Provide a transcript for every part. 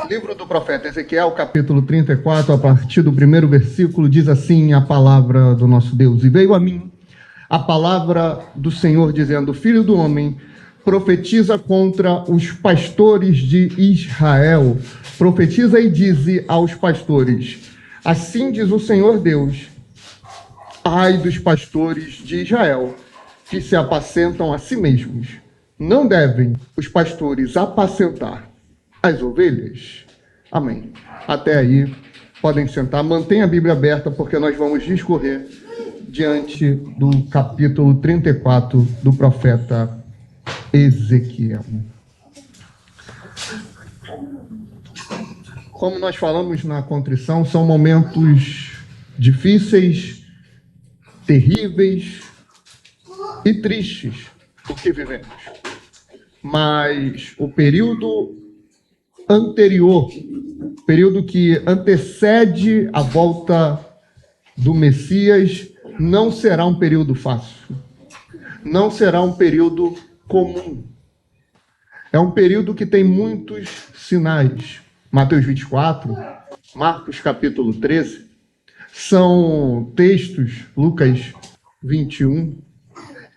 Livro do profeta Ezequiel, capítulo 34, a partir do primeiro versículo, diz assim a palavra do nosso Deus. E veio a mim a palavra do Senhor, dizendo: Filho do homem, profetiza contra os pastores de Israel. Profetiza e dize aos pastores: assim diz o Senhor Deus, ai dos pastores de Israel, que se apacentam a si mesmos. Não devem os pastores apacentar as ovelhas? Amém. Até aí, podem sentar. Mantenha a Bíblia aberta, porque nós vamos discorrer diante do capítulo 34 do profeta Ezequiel. Como nós falamos na contrição, são momentos difíceis, terríveis e tristes o que vivemos. Mas o período anterior, período que antecede a volta do Messias, não será um período fácil. Não será um período comum. É um período que tem muitos sinais. Mateus 24, Marcos capítulo 13, são textos, Lucas 21,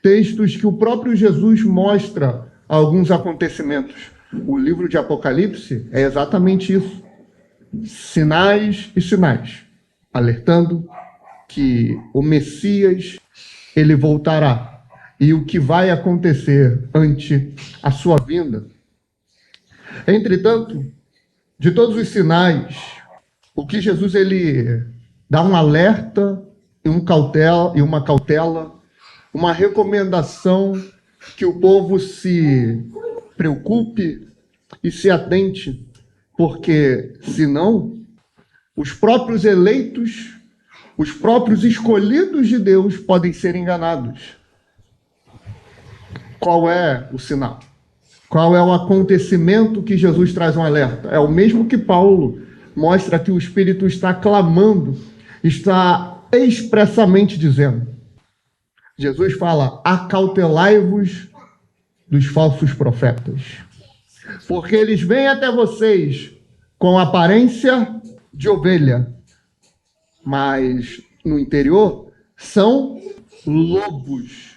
textos que o próprio Jesus mostra alguns acontecimentos. O livro de Apocalipse é exatamente isso. Sinais e sinais, alertando que o Messias, ele voltará. E o que vai acontecer ante a sua vinda. Entretanto, de todos os sinais, o que Jesus ele dá um alerta e uma cautela, uma recomendação que o povo se preocupe e se atente, porque senão os próprios eleitos, os próprios escolhidos de Deus podem ser enganados. Qual é o sinal? Qual é o acontecimento que Jesus traz um alerta? É o mesmo que Paulo mostra que o Espírito está clamando, está expressamente dizendo. Jesus fala: acautelai-vos dos falsos profetas, porque eles vêm até vocês com aparência de ovelha, mas no interior são lobos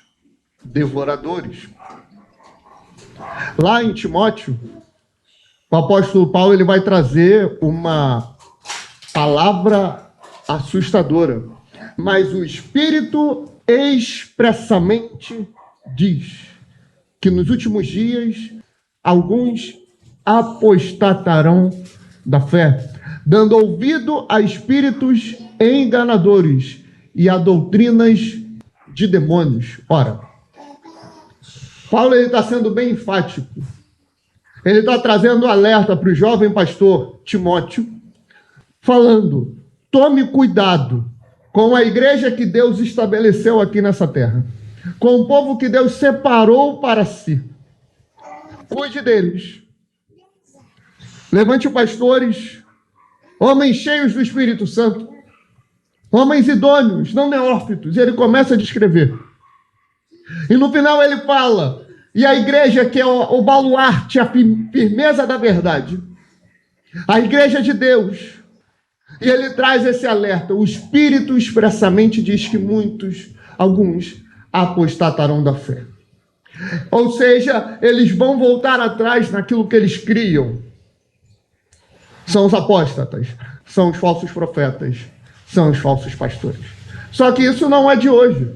devoradores. Lá em Timóteo, o apóstolo Paulo ele vai trazer uma palavra assustadora, mas o Espírito expressamente diz que nos últimos dias alguns apostatarão da fé, dando ouvido a espíritos enganadores e a doutrinas de demônios. Ora, Paulo está sendo bem enfático. Ele está trazendo alerta para o jovem pastor Timóteo, falando: tome cuidado com a igreja que Deus estabeleceu aqui nessa terra, com o povo que Deus separou para si. Cuide deles. Levante pastores, homens cheios do Espírito Santo, homens idôneos, não neófitos. E ele começa a descrever. E no final ele fala: e a igreja que é o baluarte, a firmeza da verdade, a igreja de Deus. E ele traz esse alerta. O Espírito expressamente diz que alguns apostatarão da fé. Ou seja, eles vão voltar atrás naquilo que eles criam. São os apóstatas, são os falsos profetas, são os falsos pastores. Só que isso não é de hoje.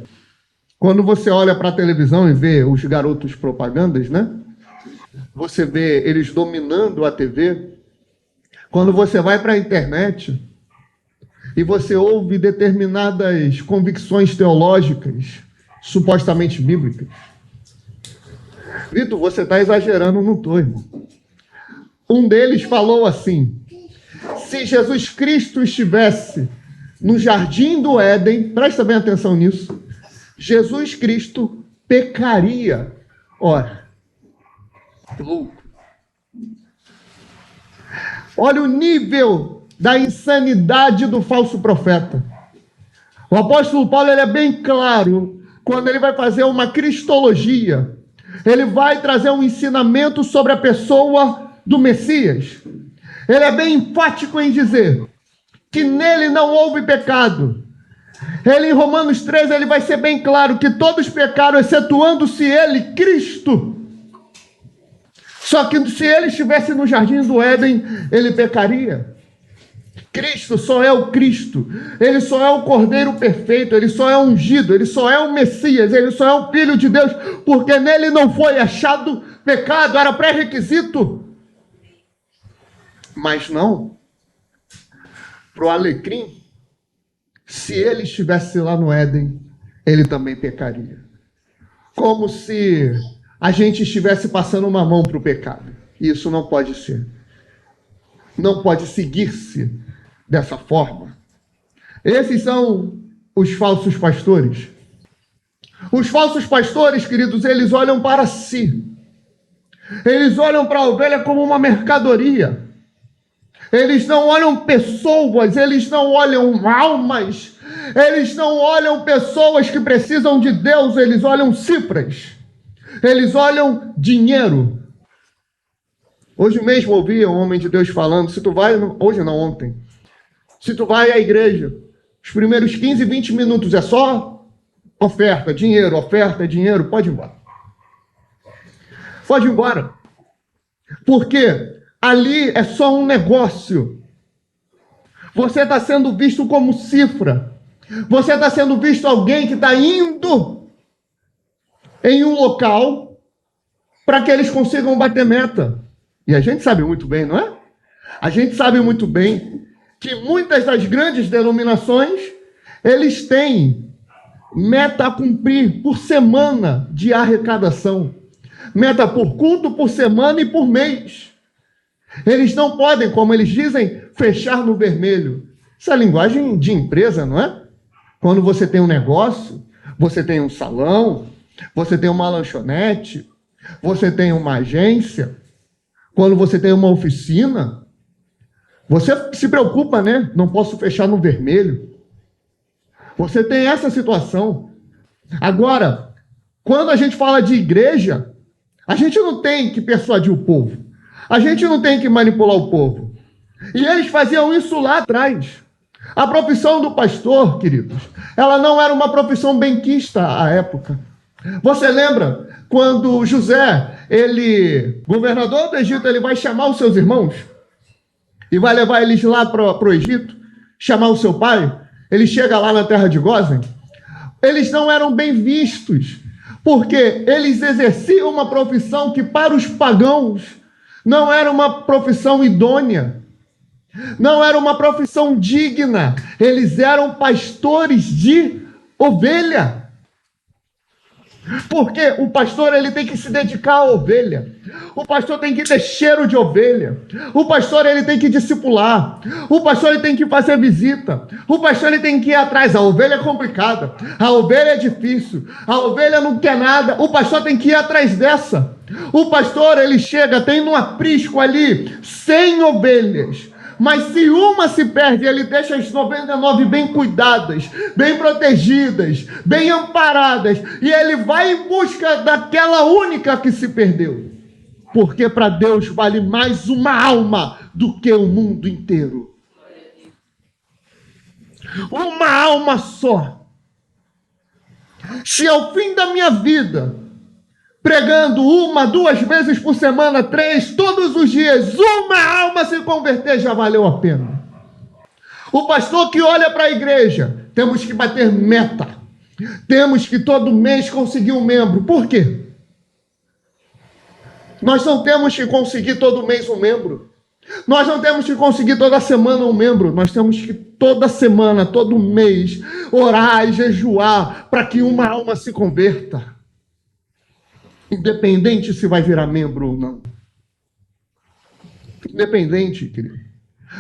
Quando você olha para a televisão e vê os garotos propagandas, né? Você vê eles dominando a TV. Quando você vai para a internet e você ouve determinadas convicções teológicas, supostamente bíblicas. Vitor, você está exagerando, não estou, irmão. Um deles falou assim: se Jesus Cristo estivesse no jardim do Éden, presta bem atenção nisso, Jesus Cristo pecaria. Ora, louco. Olha o nível da insanidade do falso profeta. O apóstolo Paulo ele é bem claro quando ele vai fazer uma cristologia. Ele vai trazer um ensinamento sobre a pessoa do Messias. ele é bem enfático em dizer que nele não houve pecado. Ele, em Romanos 13, ele vai ser bem claro que todos pecaram, excetuando-se ele, Cristo. Só que se ele estivesse no jardim do Éden, ele pecaria. Cristo só é o Cristo, ele só é o Cordeiro perfeito, ele só é ungido, ele só é o Messias, ele só é o Filho de Deus, porque nele não foi achado pecado, era pré-requisito. Mas não, para o alecrim, se ele estivesse lá no Éden, ele também pecaria. Como se a gente estivesse passando uma mão para o pecado. Isso não pode ser. Não pode seguir-se dessa forma. Esses são os falsos pastores. Os falsos pastores, queridos, eles olham para si. Eles olham para a ovelha como uma mercadoria. Eles não olham pessoas, eles não olham almas, eles não olham pessoas que precisam de Deus, eles olham cifras, eles olham dinheiro. Hoje mesmo ouvi um homem de Deus falando, se tu vai, hoje não, ontem, se tu vai à igreja, os primeiros 15, 20 minutos é só oferta, dinheiro, pode ir embora. Pode ir embora. Porque ali é só um negócio. Você está sendo visto como cifra. Você está sendo visto alguém que está indo em um local para que eles consigam bater meta. E a gente sabe muito bem, não é? A gente sabe muito bem que muitas das grandes denominações, eles têm meta a cumprir por semana de arrecadação. Meta por culto, por semana e por mês. Eles não podem, como eles dizem, fechar no vermelho. Isso é linguagem de empresa, não é? Quando você tem um negócio, você tem um salão, você tem uma lanchonete, você tem uma agência, quando você tem uma oficina, você se preocupa, né? Não posso fechar no vermelho. Você tem essa situação. Agora, quando a gente fala de igreja, a gente não tem que persuadir o povo. A gente não tem que manipular o povo. E eles faziam isso lá atrás. A profissão do pastor, queridos, ela não era uma profissão benquista à época. Você lembra quando José, governador do Egito, ele vai chamar os seus irmãos e vai levar eles lá para o Egito, chamar o seu pai? Ele chega lá na terra de Gósen. Eles não eram bem vistos, porque eles exerciam uma profissão que para os pagãos não era uma profissão idônea, não era uma profissão digna. Eles eram pastores de ovelha. Porque o pastor ele tem que se dedicar à ovelha. O pastor tem que ter cheiro de ovelha. O pastor ele tem que discipular. O pastor ele tem que fazer visita. O pastor ele tem que ir atrás. A ovelha é complicada. A ovelha é difícil. A ovelha não quer nada. O pastor tem que ir atrás dessa. O pastor ele chega, tem no aprisco ali 100 ovelhas. Mas se uma se perde, ele deixa as 99 bem cuidadas, bem protegidas, bem amparadas. E ele vai em busca daquela única que se perdeu. Porque para Deus vale mais uma alma do que o mundo inteiro. Uma alma só. Se ao fim da minha vida, pregando 1, 2 vezes por semana, 3, todos os dias, uma alma se converter, já valeu a pena. O pastor que olha para a igreja, temos que bater meta. Temos que todo mês conseguir um membro. Por quê? Nós não temos que conseguir todo mês um membro. Nós não temos que conseguir toda semana um membro. Nós temos que toda semana, todo mês, orar e jejuar para que uma alma se converta. Independente se vai virar membro ou não. Independente, querido.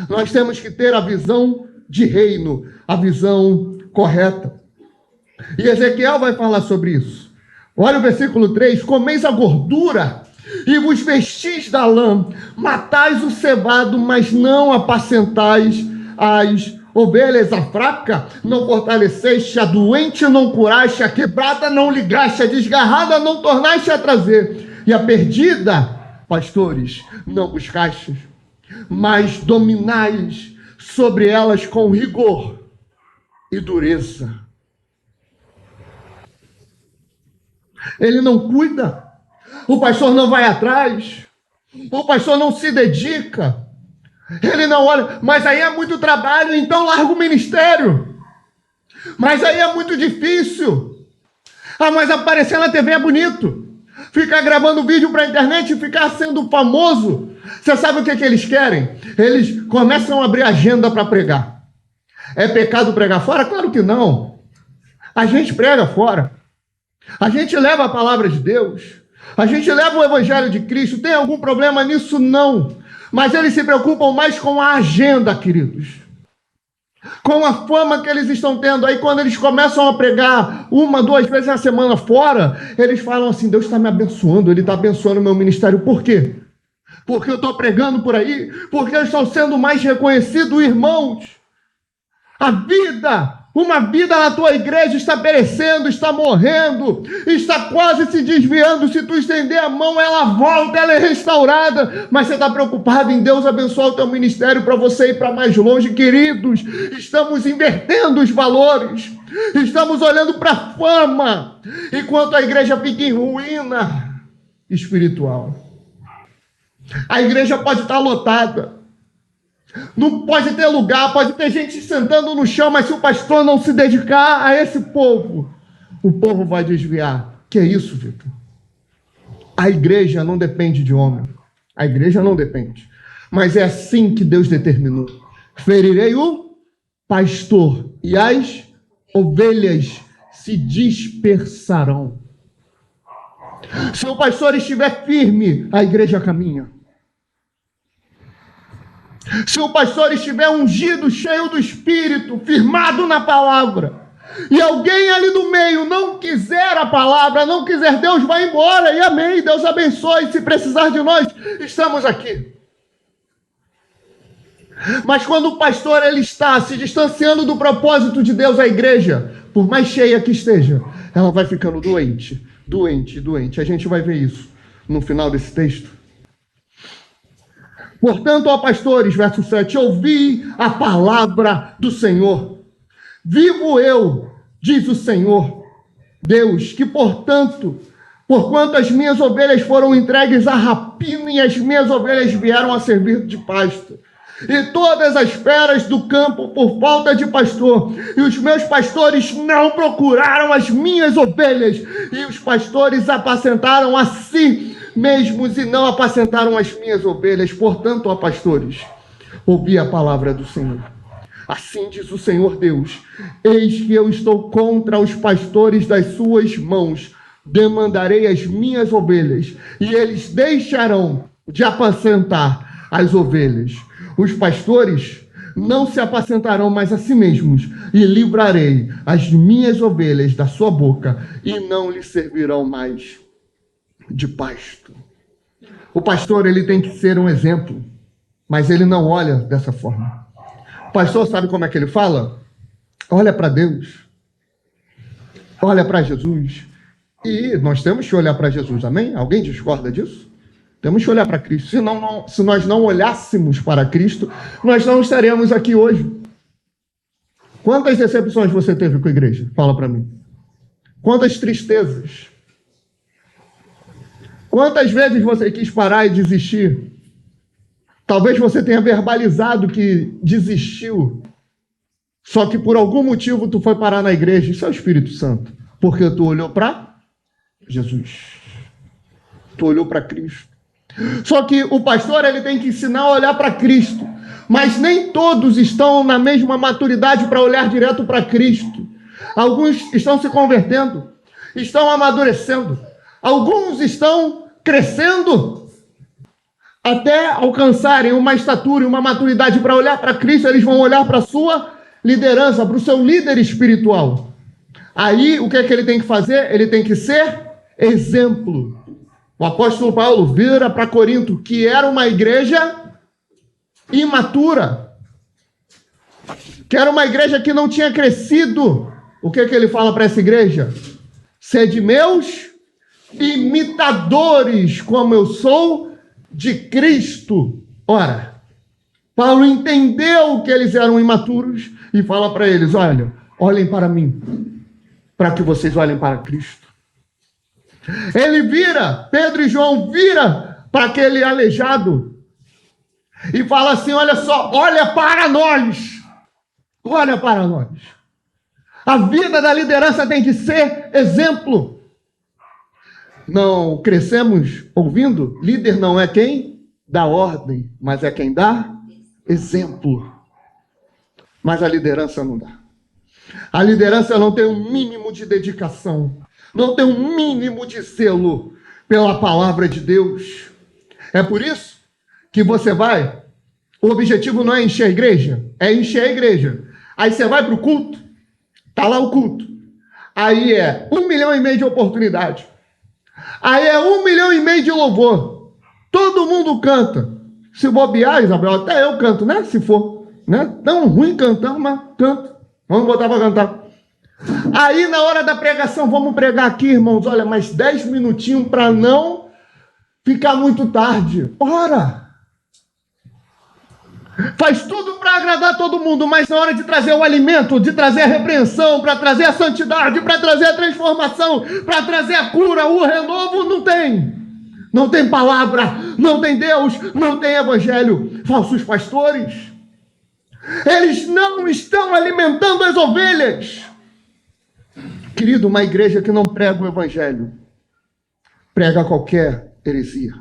Nós temos que ter a visão de reino, a visão correta. E Ezequiel vai falar sobre isso. Olha o versículo 3. Comeis a gordura e vos vestis da lã. Matais o cevado, mas não apacentais as ovelhas. A fraca não fortaleceste, a doente não curaste, a quebrada não ligaste, a desgarrada não tornaste a trazer, e a perdida, pastores, não buscaste. mas dominais sobre elas com rigor e dureza. Ele não cuida, o pastor não vai atrás, o pastor não se dedica, ele não olha, mas aí é muito trabalho, então larga o ministério. Mas aí é muito difícil. Ah, mas aparecer na TV é bonito. Ficar gravando vídeo para a internet e ficar sendo famoso. Você sabe o que eles querem? Eles começam a abrir agenda para pregar. É pecado pregar fora? Claro que não. A gente prega fora. A gente leva a palavra de Deus. A gente leva o evangelho de Cristo. Tem algum problema nisso? Não. Mas eles se preocupam mais com a agenda, queridos. Com a fama que eles estão tendo. Aí quando eles começam a pregar 1, 2 vezes na semana fora, eles falam assim, Deus está me abençoando, Ele está abençoando o meu ministério. Por quê? Porque eu estou pregando por aí? Porque eu estou sendo mais reconhecido, irmãos. A vida, uma vida na tua igreja está perecendo, está morrendo, está quase se desviando. Se tu estender a mão, ela volta, ela é restaurada. Mas você está preocupado em Deus abençoar o teu ministério para você ir para mais longe. Queridos, estamos invertendo os valores. Estamos olhando para a fama, enquanto a igreja fica em ruína espiritual. A igreja pode estar lotada. Não pode ter lugar, pode ter gente sentando no chão, mas se o pastor não se dedicar a esse povo, o povo vai desviar. Que é isso, Vitor? A igreja não depende de homem. A igreja não depende. Mas é assim que Deus determinou. Ferirei o pastor e as ovelhas se dispersarão. Se o pastor estiver firme, a igreja caminha. Se o pastor estiver ungido, cheio do Espírito, firmado na palavra, e alguém ali no meio não quiser a palavra, não quiser, Deus vai embora, e amém, Deus abençoe, se precisar de nós, estamos aqui. Mas quando o pastor ele está se distanciando do propósito de Deus, a igreja, por mais cheia que esteja, ela vai ficando doente, doente, doente. A gente vai ver isso no final desse texto. Portanto, ó pastores, verso 7, ouvi a palavra do Senhor. Vivo eu, diz o Senhor, Deus, que porquanto as minhas ovelhas foram entregues à rapina e as minhas ovelhas vieram a servir de pasto, e todas as feras do campo por falta de pastor, e os meus pastores não procuraram as minhas ovelhas, e os pastores apacentaram a si mesmos e não apacentaram as minhas ovelhas. Portanto, ó pastores, ouvi a palavra do Senhor. Assim diz o Senhor Deus, eis que eu estou contra os pastores das suas mãos, demandarei as minhas ovelhas, e eles deixarão de apacentar as ovelhas. Os pastores não se apacentarão mais a si mesmos, e livrarei as minhas ovelhas da sua boca, e não lhes servirão mais de pasto. O pastor ele tem que ser um exemplo, mas ele não olha dessa forma. O pastor sabe como é que ele fala? Olha para Deus, olha para Jesus, e nós temos que olhar para Jesus, amém? Alguém discorda disso? Temos que olhar para Cristo. Se nós não olhássemos para Cristo, nós não estaremos aqui hoje. Quantas decepções você teve com a igreja? Fala para mim. Quantas tristezas? Quantas vezes você quis parar e desistir? Talvez você tenha verbalizado que desistiu, só que por algum motivo tu foi parar na igreja. Isso é o Espírito Santo. Porque tu olhou para Jesus. Tu olhou para Cristo. Só que o pastor ele tem que ensinar a olhar para Cristo. Mas nem todos estão na mesma maturidade para olhar direto para Cristo. Alguns estão se convertendo, estão amadurecendo. Alguns estão crescendo até alcançarem uma estatura e uma maturidade para olhar para Cristo. Eles vão olhar para a sua liderança, para o seu líder espiritual. Aí, o que é que ele tem que fazer? Ele tem que ser exemplo. O apóstolo Paulo vira para Corinto, que era uma igreja imatura, que era uma igreja que não tinha crescido. O que é que ele fala para essa igreja? Sede meus imitadores, como eu sou de Cristo. Ora, Paulo entendeu que eles eram imaturos e fala para eles: olha, olhem para mim, para que vocês olhem para Cristo. Ele vira, Pedro e João vira para aquele aleijado e fala assim: olha só, olha para nós. Olha para nós. A vida da liderança tem que ser exemplo. Não crescemos ouvindo? Líder não é quem dá ordem, mas é quem dá exemplo. Mas a liderança não dá. A liderança não tem um mínimo de dedicação, não tem um mínimo de zelo pela palavra de Deus. É por isso que você vai, o objetivo não é encher a igreja, é encher a igreja. Aí você vai para o culto, está lá o culto. Aí é 1,5 milhão de oportunidade. Aí é 1,5 milhão de louvor. Todo mundo canta. Se bobear, Isabel, até eu canto, né? Se for, né? Tão ruim cantando, mas canto. Vamos botar para cantar. Aí na hora da pregação, vamos pregar aqui, irmãos. Olha, mais 10 minutinhos para não ficar muito tarde. Ora! Faz tudo para agradar todo mundo, mas na hora de trazer o alimento, de trazer a repreensão, para trazer a santidade, para trazer a transformação, para trazer a cura, o renovo, não tem. Não tem palavra, não tem Deus, não tem evangelho. Falsos pastores, eles não estão alimentando as ovelhas. Querido, uma igreja que não prega o evangelho, prega qualquer heresia.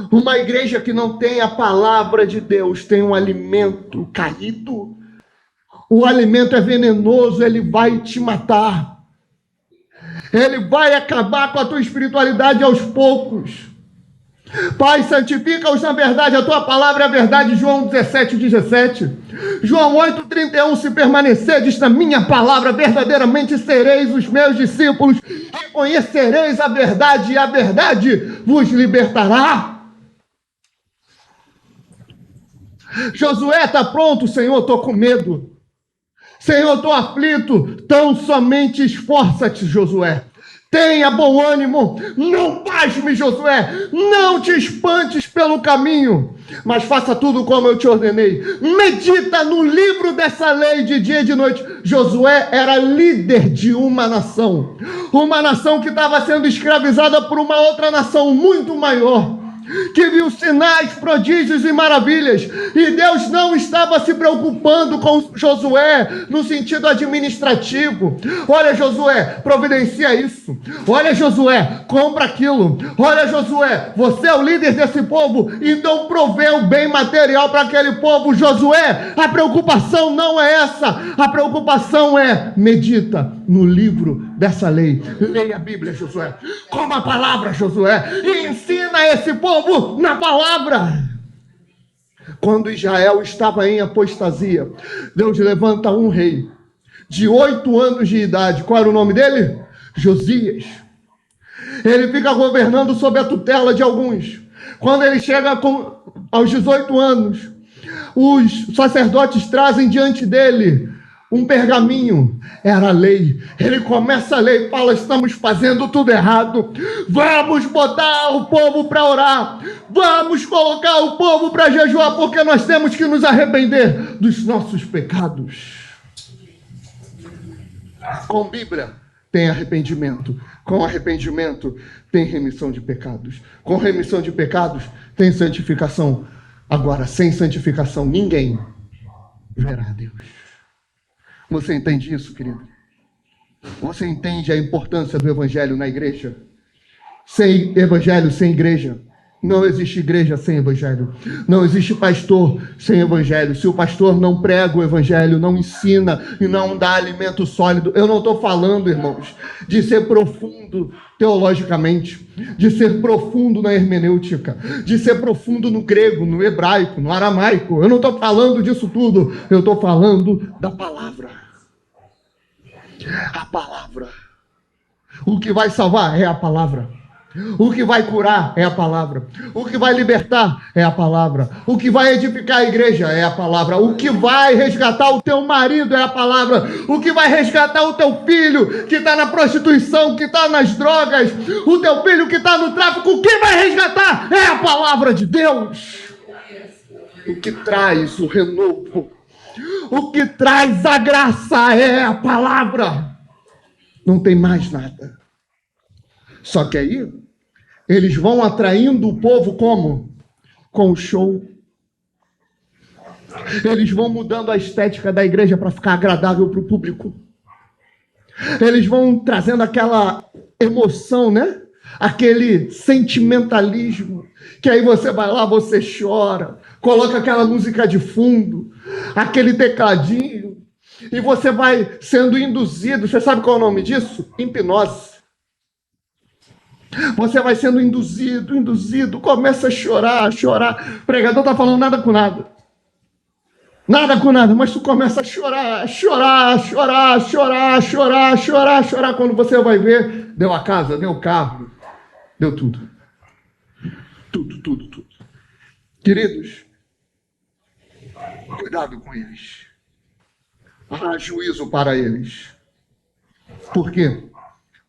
Uma igreja que não tem a palavra de Deus, tem um alimento caído. O alimento é venenoso, ele vai te matar. Ele vai acabar com a tua espiritualidade aos poucos. Pai, santifica-os na verdade, a tua palavra é a verdade. João 17:17. João 8:31, se permanecerdes na minha palavra, verdadeiramente sereis os meus discípulos, e conhecereis a verdade, e a verdade vos libertará. Josué, está pronto? Senhor, estou com medo. Senhor, estou aflito. Tão somente esforça-te, Josué. Tenha bom ânimo. Não pasme, Josué. Não te espantes pelo caminho, mas faça tudo como eu te ordenei. Medita no livro dessa lei de dia e de noite. Josué era líder de uma nação que estava sendo escravizada por uma outra nação muito maior, que viu sinais, prodígios e maravilhas, e Deus não estava se preocupando com Josué no sentido administrativo. Olha, Josué, providencia isso. Olha, Josué, compra aquilo. Olha, Josué, você é o líder desse povo, então provê o bem material para aquele povo. Josué, a preocupação não é essa. A preocupação é: medita no livro dessa lei. Leia a Bíblia, Josué. Coma a palavra, Josué, e ensina esse povo na palavra. Quando Israel estava em apostasia, Deus levanta um rei de 8 anos de idade. Qual era o nome dele? Josias. Ele fica governando sob a tutela de alguns. Quando ele chega aos 18 anos, os sacerdotes trazem diante dele um pergaminho. Era a lei. Ele começa a ler e fala: estamos fazendo tudo errado. Vamos botar o povo para orar. Vamos colocar o povo para jejuar, porque nós temos que nos arrepender dos nossos pecados. Com Bíblia tem arrependimento. Com arrependimento tem remissão de pecados. Com remissão de pecados tem santificação. Agora, sem santificação, ninguém verá a Deus. Você entende isso, querido? Você entende a importância do evangelho na igreja? Sem evangelho, sem igreja. Não existe igreja sem evangelho. Não existe pastor sem evangelho. Se o pastor não prega o evangelho, não ensina e não dá alimento sólido. Eu não estou falando, irmãos, de ser profundo teologicamente, de ser profundo na hermenêutica, de ser profundo no grego, no hebraico, no aramaico. Eu não estou falando disso tudo. Eu estou falando da palavra. A palavra. O que vai salvar é a palavra. O que vai curar é a palavra. O que vai libertar é a palavra. O que vai edificar a igreja é a palavra. O que vai resgatar o teu marido é a palavra. O que vai resgatar o teu filho que está na prostituição, que está nas drogas, o teu filho que está no tráfico, o que vai resgatar é a palavra de Deus. O que traz o renovo, o que traz a graça é a palavra. Não tem mais nada. Só que aí, eles vão atraindo o povo como? Com o show. Eles vão mudando a estética da igreja para ficar agradável para o público. Eles vão trazendo aquela emoção, né? Aquele sentimentalismo, que aí você vai lá, você chora, coloca aquela música de fundo, aquele tecladinho, e você vai sendo induzido. Você sabe qual é o nome disso? Hipnose. Você vai sendo induzido, começa a chorar. O pregador está falando nada com nada. Nada com nada, mas tu começa a chorar. Quando você vai ver, deu a casa, deu o carro, deu tudo. Tudo. Queridos, cuidado com eles. Há juízo para eles. Por quê?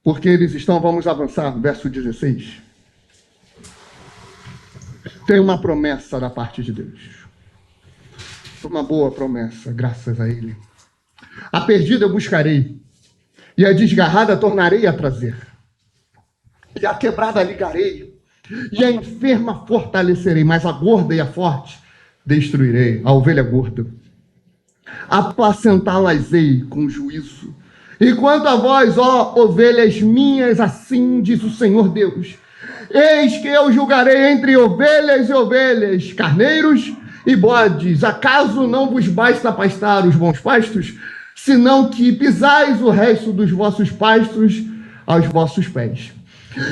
Porque eles estão, vamos avançar, verso 16. Tem uma promessa da parte de Deus. Uma boa promessa, graças a Ele. A perdida eu buscarei, e a desgarrada tornarei a trazer. E a quebrada ligarei, e a enferma fortalecerei, mas a gorda e a forte destruirei, a ovelha gorda. Apacentá-las-ei com juízo. E quanto a vós, ó ovelhas minhas, assim diz o Senhor Deus, eis que eu julgarei entre ovelhas e ovelhas, carneiros e bodes. Acaso não vos basta pastar os bons pastos, senão que pisais o resto dos vossos pastos aos vossos pés?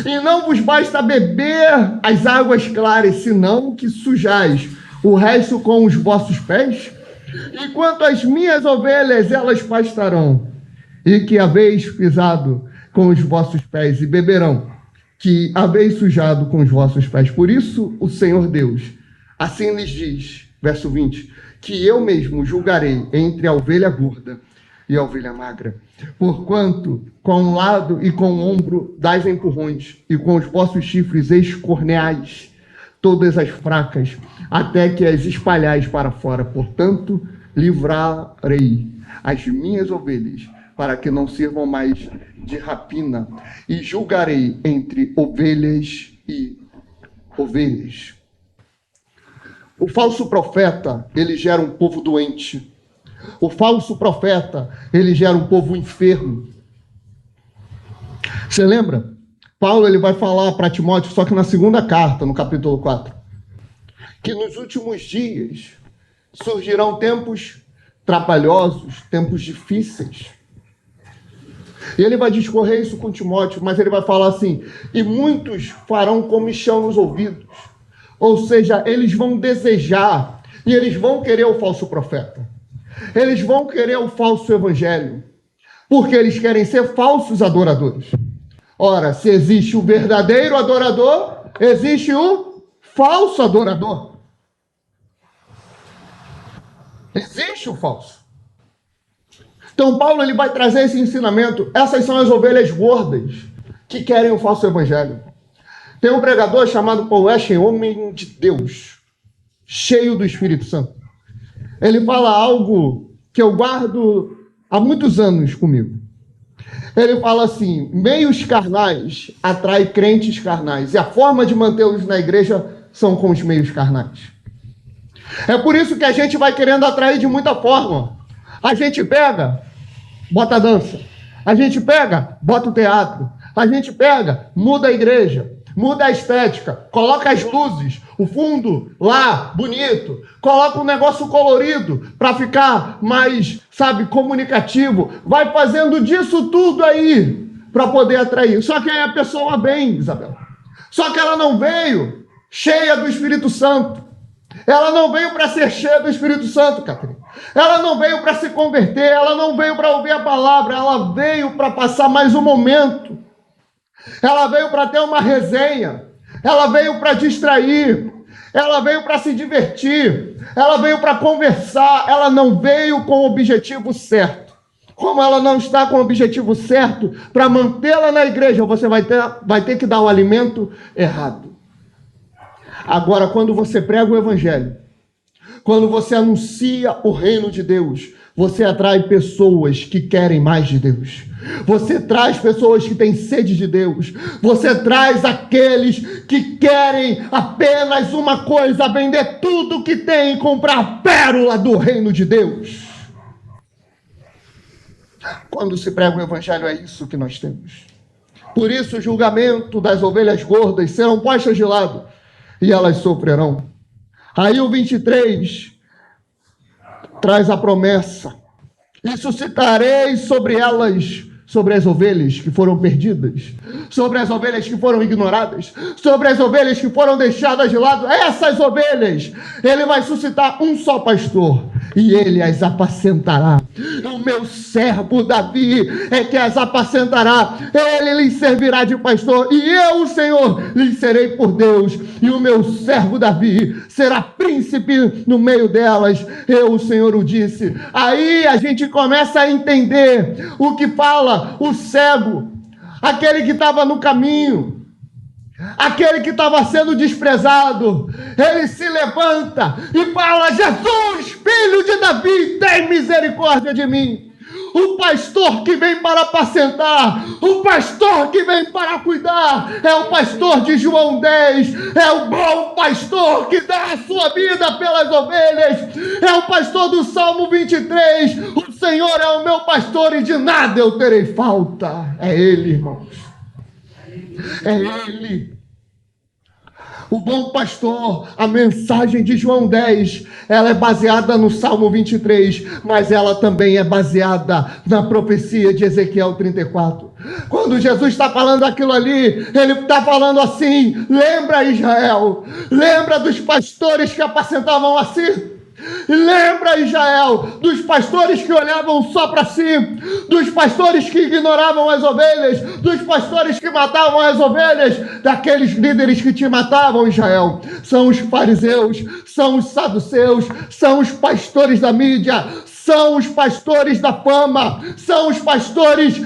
E não vos basta beber as águas claras, senão que sujais o resto com os vossos pés? E quanto às minhas ovelhas, elas pastarão, e que haveis pisado com os vossos pés, e beberão, que haveis sujado com os vossos pés. Por isso o Senhor Deus assim lhes diz, verso 20, que eu mesmo julgarei entre a ovelha gorda e a ovelha magra. Porquanto com um lado e com o ombro dais empurrões, e com os vossos chifres escorneais todas as fracas, até que as espalhais para fora. Portanto, livrarei as minhas ovelhas, para que não sirvam mais de rapina, e julgarei entre ovelhas e ovelhas. O falso profeta, ele gera um povo doente. O falso profeta, ele gera um povo enfermo. Você lembra? Paulo, ele vai falar para Timóteo, só que na segunda carta, no capítulo 4, que nos últimos dias surgirão tempos trabalhosos, tempos difíceis. E ele vai discorrer isso com Timóteo, mas ele vai falar assim, e muitos farão comichão nos ouvidos. Ou seja, eles vão desejar e eles vão querer o falso profeta. Eles vão querer o falso evangelho, porque eles querem ser falsos adoradores. Ora, se existe o verdadeiro adorador, existe o falso adorador. Existe o falso. Então Paulo, ele vai trazer esse ensinamento. Essas são as ovelhas gordas que querem o falso evangelho. Tem um pregador chamado Paul Washer, homem de Deus, cheio do Espírito Santo. Ele fala algo que eu guardo há muitos anos comigo. Ele fala assim, meios carnais atraem crentes carnais, e a forma de mantê-los na igreja são com os meios carnais. É por isso que a gente vai querendo atrair de muita forma. A gente pega, bota a dança. A gente pega, bota o teatro. A gente pega, muda a igreja. Muda a estética, coloca as luzes, o fundo lá, bonito, coloca um negócio colorido para ficar mais, comunicativo. Vai fazendo disso tudo aí para poder atrair. Só que aí a pessoa vem, Isabel. Só que ela não veio cheia do Espírito Santo. Ela não veio para ser cheia do Espírito Santo, Catarina. Ela não veio para se converter, ela não veio para ouvir a palavra, ela veio para passar mais um momento. Ela veio para ter uma resenha, ela veio para distrair, ela veio para se divertir, ela veio para conversar, ela não veio com o objetivo certo. Como ela não está com o objetivo certo, para mantê-la na igreja, você vai ter que dar o alimento errado. Agora, quando você prega o evangelho, Quando você anuncia o reino de Deus, você atrai pessoas que querem mais de Deus. Você traz pessoas que têm sede de Deus. Você traz aqueles que querem apenas uma coisa: vender tudo que tem e comprar a pérola do reino de Deus. Quando se prega o evangelho, é isso que nós temos. Por isso o julgamento das ovelhas gordas serão postas de lado e elas sofrerão. Aí o 23 traz a promessa: e suscitarei sobre elas, sobre as ovelhas que foram perdidas, sobre as ovelhas que foram ignoradas, sobre as ovelhas que foram deixadas de lado, essas ovelhas, ele vai suscitar um só pastor, e ele as apacentará. O meu servo Davi é que as apacentará, ele lhes servirá de pastor, e eu, o Senhor, lhes serei por Deus, e o meu servo Davi será príncipe no meio delas, eu, o Senhor, o disse. Aí a gente começa a entender o que fala o cego, aquele que estava no caminho, aquele que estava sendo desprezado. Ele se levanta e fala: Jesus, filho de Davi, tem misericórdia de mim. O pastor que vem para apacentar, o pastor que vem para cuidar, é o pastor de João 10, é o bom pastor que dá a sua vida pelas ovelhas, é o pastor do Salmo 23, o Senhor é o meu pastor e de nada eu terei falta. É Ele, irmãos, é Ele. O bom pastor, a mensagem de João 10, ela é baseada no Salmo 23, mas ela também é baseada na profecia de Ezequiel 34. Quando Jesus está falando aquilo ali, ele está falando assim: lembra, Israel, lembra dos pastores que apacentavam assim? Lembra, Israel, dos pastores que olhavam só para si, dos pastores que ignoravam as ovelhas, dos pastores que matavam as ovelhas, daqueles líderes que te matavam, Israel. São os fariseus, são os saduceus, são os pastores da mídia, são os pastores da fama, são os pastores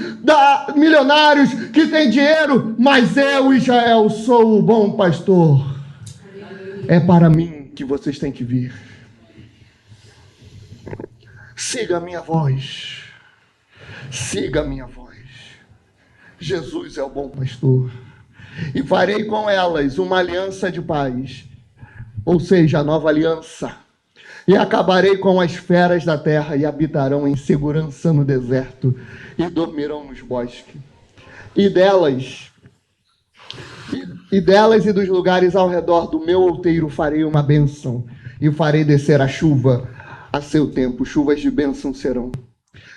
milionários que têm dinheiro, mas eu, Israel, sou o bom pastor. É para mim que vocês têm que vir. Siga a minha voz, siga a minha voz. Jesus é o bom pastor. E farei com elas uma aliança de paz, ou seja, a nova aliança. E acabarei com as feras da terra, e habitarão em segurança no deserto, e dormirão nos bosques. E delas e dos lugares ao redor do meu outeiro farei uma bênção, e farei descer a chuva a seu tempo, chuvas de bênção serão.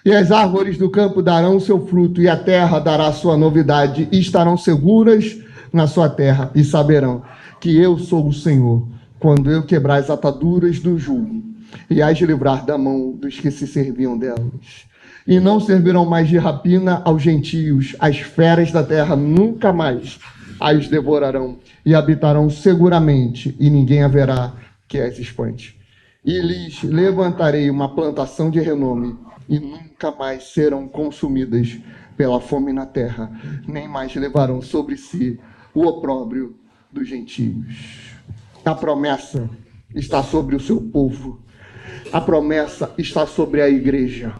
E as árvores do campo darão o seu fruto, e a terra dará sua novidade, e estarão seguras na sua terra, e saberão que eu sou o Senhor, quando eu quebrar as ataduras do jugo, e as livrar da mão dos que se serviam delas. E não servirão mais de rapina aos gentios, as feras da terra nunca mais as devorarão, e habitarão seguramente, e ninguém haverá que as espante. E lhes levantarei uma plantação de renome, e nunca mais serão consumidas pela fome na terra, nem mais levarão sobre si o opróbrio dos gentios. A promessa está sobre o seu povo. A promessa está sobre a igreja.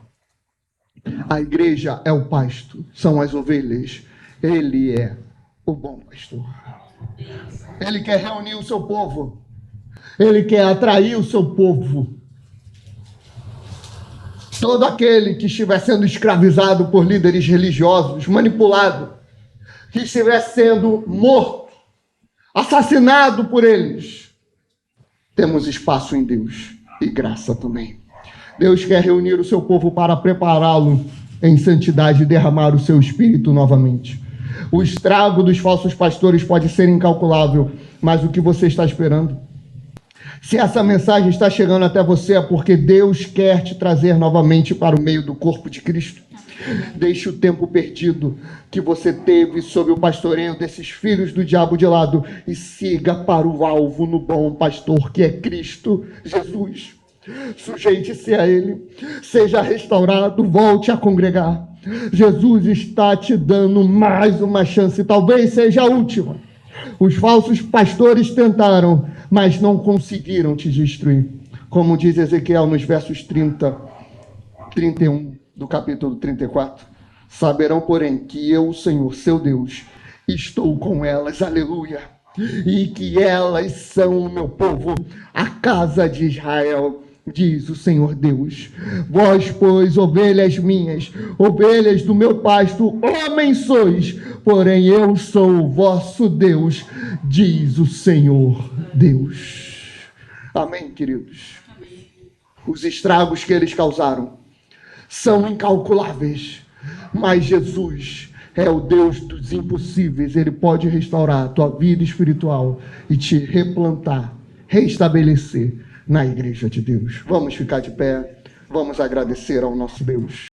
A igreja é o pasto, são as ovelhas. Ele é o bom pastor. Ele quer reunir o seu povo. Ele quer atrair o seu povo. Todo aquele que estiver sendo escravizado por líderes religiosos, manipulado, que estiver sendo morto, assassinado por eles, temos espaço em Deus e graça também. Deus quer reunir o seu povo para prepará-lo em santidade e derramar o seu espírito novamente. O estrago dos falsos pastores pode ser incalculável, mas o que você está esperando? Se essa mensagem está chegando até você, é porque Deus quer te trazer novamente para o meio do corpo de Cristo. Deixe o tempo perdido que você teve sob o pastoreio desses filhos do diabo de lado e siga para o alvo no bom pastor, que é Cristo Jesus. Sujeite-se a Ele, seja restaurado, volte a congregar. Jesus está te dando mais uma chance, talvez seja a última. Os falsos pastores tentaram, mas não conseguiram te destruir. Como diz Ezequiel nos versos 30, 31 do capítulo 34. Saberão, porém, que eu, o Senhor, seu Deus, estou com elas, aleluia, e que elas são o meu povo, a casa de Israel, diz o Senhor Deus. Vós, pois, ovelhas minhas, ovelhas do meu pasto, homens sois, porém eu sou o vosso Deus, diz o Senhor Deus. Amém, queridos? Os estragos que eles causaram são incalculáveis, mas Jesus é o Deus dos impossíveis. Ele pode restaurar a tua vida espiritual e te replantar, restabelecer na igreja de Deus. Vamos ficar de pé, vamos agradecer ao nosso Deus.